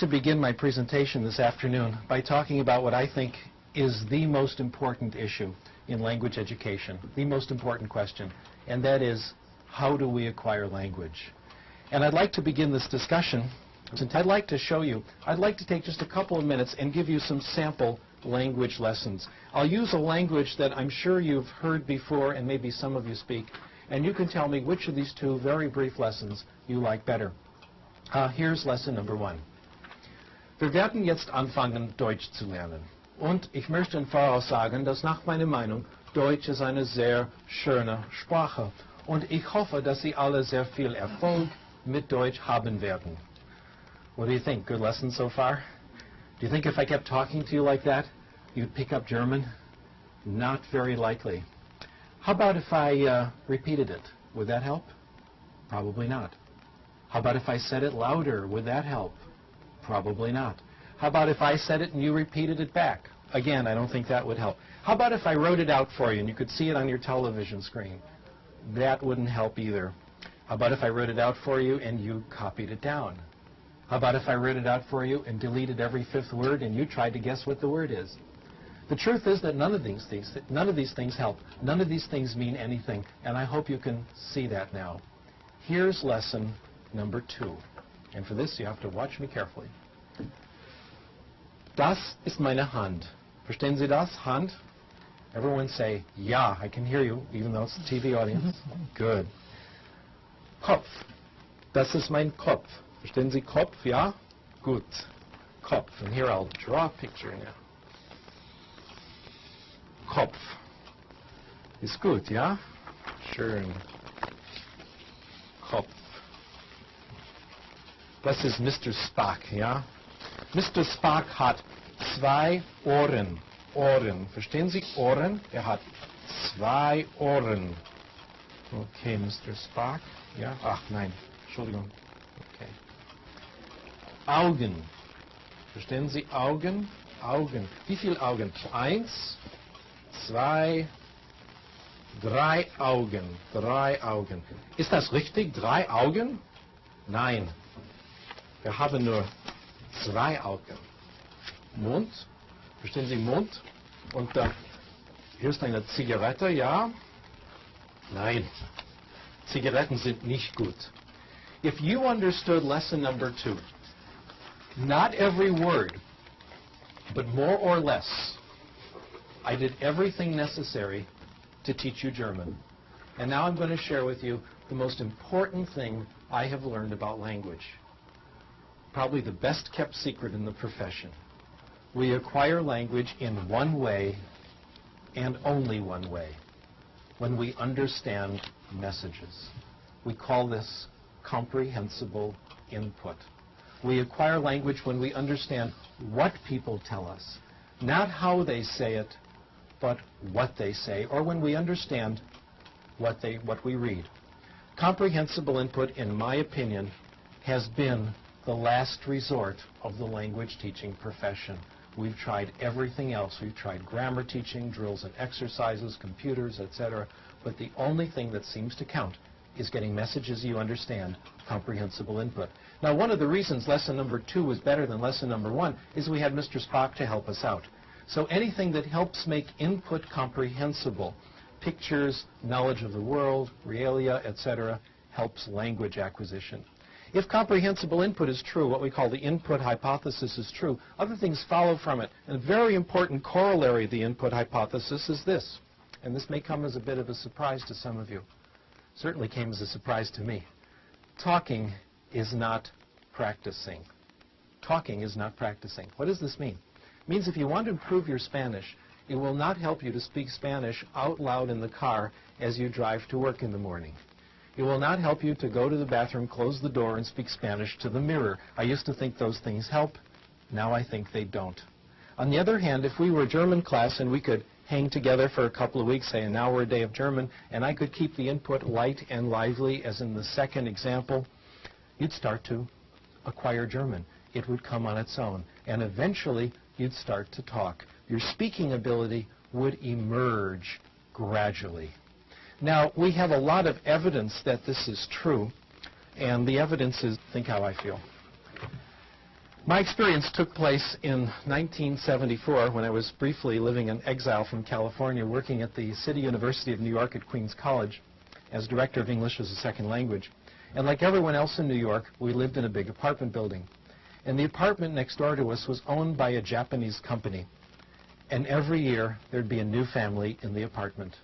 to begin my presentation this afternoon by talking about what I think is the most important issue in language education, the most important question, and that is, how do we acquire language? And I'd like to begin this discussion, since I'd like to show you, I'd like to take just a couple of minutes and give you some sample language lessons. I'll use a language that I'm sure you've heard before and maybe some of you speak, and you can tell me which of these two very brief lessons you like better. Here's lesson number 1. Wir werden jetzt anfangen, Deutsch zu lernen. Und ich möchte im Voraus sagen, dass nach meiner Meinung Deutsch ist eine sehr schöne Sprache. Und ich hoffe, dass Sie alle sehr viel Erfolg mit Deutsch haben werden. What do you think? Good lesson so far? Do you think if I kept talking to you like that, you'd pick up German? Not very likely. How about if I repeated it? Would that help? Probably not. How about if I said it louder? Would that help? Probably not. How about if I said it and you repeated it back? Again, I don't think that would help. How about if I wrote it out for you and you could see it on your television screen? That wouldn't help either. How about if I wrote it out for you and you copied it down? How about if I wrote it out for you and deleted every 5th word and you tried to guess what the word is? The truth is that none of these things help. None of these things mean anything, and I hope you can see that now. Here's lesson number 2. And for this, you have to watch me carefully. Das ist meine Hand. Verstehen Sie das? Hand? Everyone say, ja, I can hear you, even though it's a TV audience. Good. Kopf. Das ist mein Kopf. Verstehen Sie Kopf? Ja? Gut. Kopf. And here I'll draw a picture now. Kopf. Ist gut, ja? Schön. Kopf. Das ist Mr. Spock, ja? Mr. Spock hat 2 Ohren. Ohren. Verstehen Sie Ohren? Er hat 2 Ohren. Okay, Mr. Spock. Ja? Ach, nein. Entschuldigung. Okay. Augen. Verstehen Sie Augen? Augen. Wie viele Augen? 1, 2, 3 Augen. 3 Augen. Ist das richtig? 3 Augen? Nein. Wir haben nur 2 Augen. Mund. Verstehen Sie Mund? Und hier ist eine Zigarette, ja? Nein. Zigaretten sind nicht gut. If you understood lesson number 2, not every word, but more or less, I did everything necessary to teach you German. And now I'm going to share with you the most important thing I have learned about language. Probably the best kept secret in the profession. We acquire language in one way and only one way, when we understand messages. We call this comprehensible input. We acquire language when we understand what people tell us, not how they say it, but what they say, or when we understand what we read. Comprehensible input, in my opinion, has been the last resort of the language teaching profession. We've tried everything else. We've tried grammar teaching, drills and exercises, computers, etc. But the only thing that seems to count is getting messages you understand, comprehensible input. Now, one of the reasons lesson number 2 was better than lesson number 1 is we had Mr. Spock to help us out. So anything that helps make input comprehensible, pictures, knowledge of the world, realia, etc., helps language acquisition. If comprehensible input is true, what we call the input hypothesis is true, other things follow from it. And a very important corollary of the input hypothesis is this. And this may come as a bit of a surprise to some of you. Certainly came as a surprise to me. Talking is not practicing. Talking is not practicing. What does this mean? It means if you want to improve your Spanish, it will not help you to speak Spanish out loud in the car as you drive to work in the morning. It will not help you to go to the bathroom, close the door, and speak Spanish to the mirror. I used to think those things help. Now I think they don't. On the other hand, if we were a German class and we could hang together for a couple of weeks, say an hour a day of German, and I could keep the input light and lively, as in the second example, you'd start to acquire German. It would come on its own. And eventually, you'd start to talk. Your speaking ability would emerge gradually. Now, we have a lot of evidence that this is true, and the evidence is, think how I feel. My experience took place in 1974 when I was briefly living in exile from California, working at the City University of New York at Queens College as director of English as a second language. And like everyone else in New York, we lived in a big apartment building. And the apartment next door to us was owned by a Japanese company. And every year there'd be a new family in the apartment.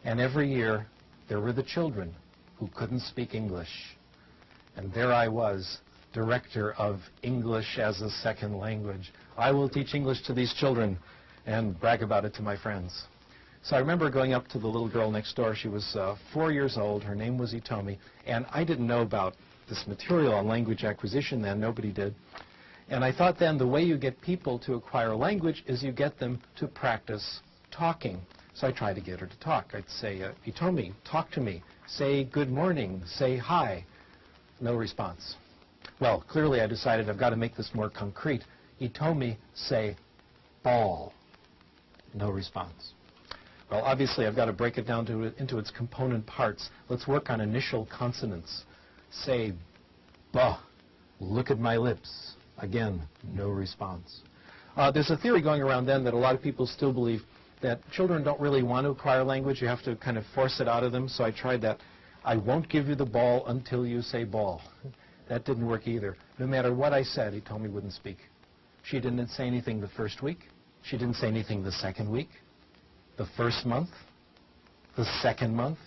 And every year there were the children who couldn't speak English. And there I was, director of English as a second language. I will teach English to these children and brag about it to my friends. So I remember going up to the little girl next door. She was 4 years old. Her name was Itomi. And I didn't know about this material on language acquisition then. Nobody did. And I thought then the way you get people to acquire language is you get them to practice talking. So I tried to get her to talk. I'd say, Itomi, talk to me. Say good morning. Say hi. No response. Well, clearly I decided I've got to make this more concrete. Itomi, say ball. No response. Well, obviously I've got to break it down into its component parts. Let's work on initial consonants. Say ba. Look at my lips. Again, no response. There's a theory going around then that a lot of people still believe that children don't really want to acquire language. You have to kind of force it out of them. So I tried that. I won't give you the ball until you say ball. That didn't work either. No matter what I said, Itomi wouldn't speak. She didn't say anything the first week. She didn't say anything the second week, the first month, the second month,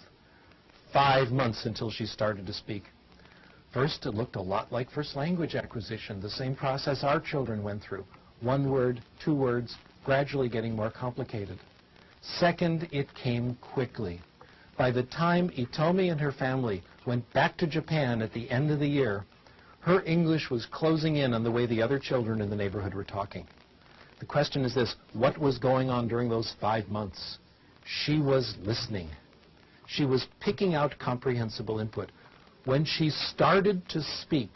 5 months until she started to speak. First, it looked a lot like first language acquisition, the same process our children went through. 1 word, 2 words, gradually getting more complicated. Second, it came quickly. By the time Itomi and her family went back to Japan at the end of the year, her English was closing in on the way the other children in the neighborhood were talking. The question is this: what was going on during those 5 months? She was listening. She was picking out comprehensible input. When she started to speak,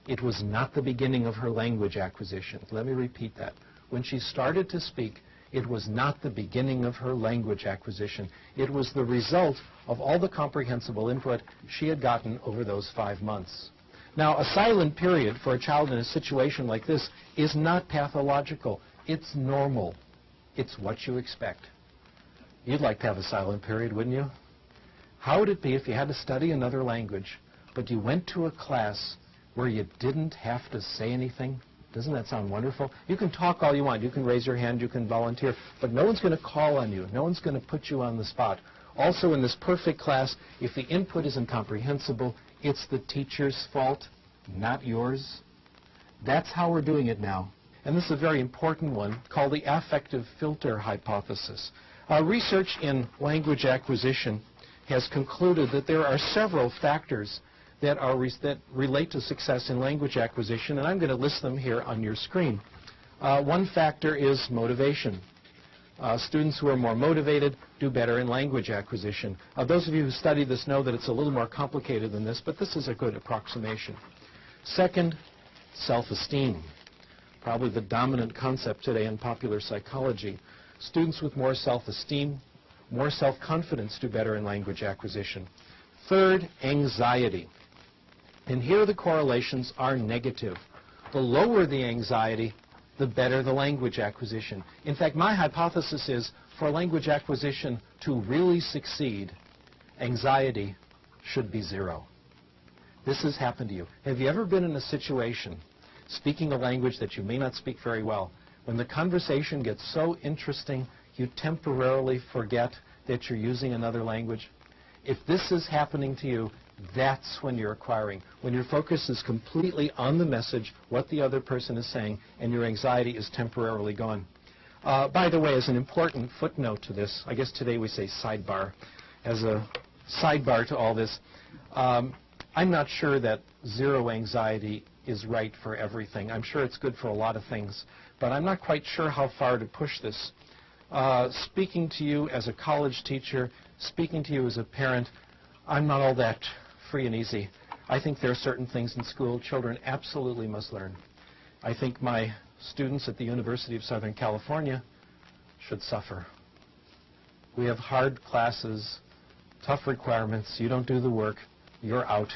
it was not the beginning of her language acquisition. Let me repeat that. When she started to speak, it was not the beginning of her language acquisition. It was the result of all the comprehensible input she had gotten over those 5 months. Now, a silent period for a child in a situation like this is not pathological. It's normal. It's what you expect. You'd like to have a silent period, wouldn't you? How would it be if you had to study another language, but you went to a class where you didn't have to say anything? Doesn't that sound wonderful? You can talk all you want. You can raise your hand. You can volunteer. But no one's going to call on you. No one's going to put you on the spot. Also, in this perfect class, if the input is incomprehensible, it's the teacher's fault, not yours. That's how we're doing it now. And this is a very important one called the affective filter hypothesis. Research in language acquisition has concluded that there are several factors that relate to success in language acquisition, and I'm going to list them here on your screen. One factor is motivation. Students who are more motivated do better in language acquisition. Those of you who study this know that it's a little more complicated than this, but this is a good approximation. Second, self-esteem. Probably the dominant concept today in popular psychology. Students with more self-esteem, more self-confidence do better in language acquisition. Third, anxiety. And here the correlations are negative. The lower the anxiety, the better the language acquisition. In fact, my hypothesis is for language acquisition to really succeed, anxiety should be 0. This has happened to you. Have you ever been in a situation, speaking a language that you may not speak very well, when the conversation gets so interesting, you temporarily forget that you're using another language? If this is happening to you, that's when you're acquiring. When your focus is completely on the message, what the other person is saying, and your anxiety is temporarily gone. By the way, as an important footnote to this, I guess today we say sidebar, as a sidebar to all this, I'm not sure that 0 anxiety is right for everything. I'm sure it's good for a lot of things, but I'm not quite sure how far to push this. Speaking to you as a college teacher, speaking to you as a parent, I'm not all that free and easy. I think there are certain things in school children absolutely must learn. I think my students at the University of Southern California should suffer. We have hard classes, tough requirements. You don't do the work, you're out.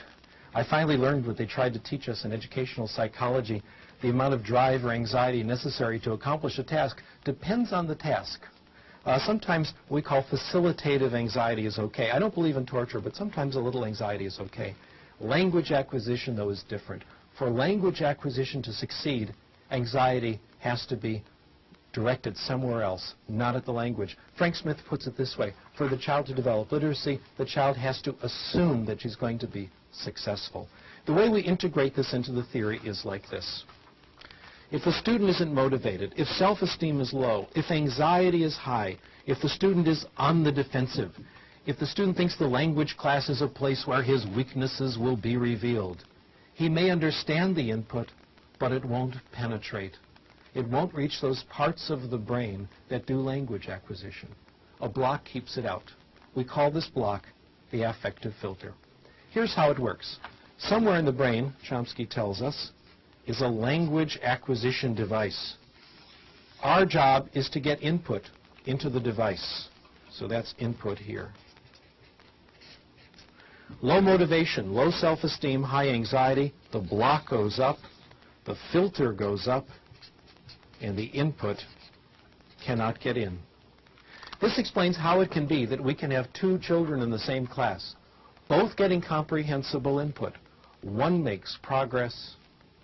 I finally learned what they tried to teach us in educational psychology, the amount of drive or anxiety necessary to accomplish a task depends on the task. Sometimes we call facilitative anxiety is okay. I don't believe in torture, but sometimes a little anxiety is okay. Language acquisition, though, is different. For language acquisition to succeed, anxiety has to be directed somewhere else, not at the language. Frank Smith puts it this way. For the child to develop literacy, the child has to assume that she's going to be successful. The way we integrate this into the theory is like this. If the student isn't motivated, if self-esteem is low, if anxiety is high, if the student is on the defensive, if the student thinks the language class is a place where his weaknesses will be revealed, he may understand the input, but it won't penetrate. It won't reach those parts of the brain that do language acquisition. A block keeps it out. We call this block the affective filter. Here's how it works. Somewhere in the brain, Chomsky tells us, is a language acquisition device. Our job is to get input into the device. So that's input here. Low motivation, low self-esteem, high anxiety, the block goes up, the filter goes up, and the input cannot get in. This explains how it can be that we can have two children in the same class, both getting comprehensible input. One makes progress,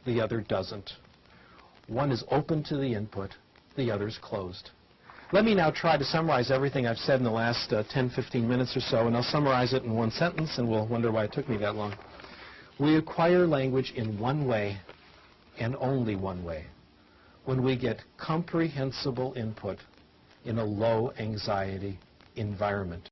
the other doesn't. One is open to the input, the other's closed. Let me now try to summarize everything I've said in the last 10, 15 minutes or so, and I'll summarize it in one sentence, and we'll wonder why it took me that long. We acquire language in one way, and only one way, when we get comprehensible input in a low anxiety environment.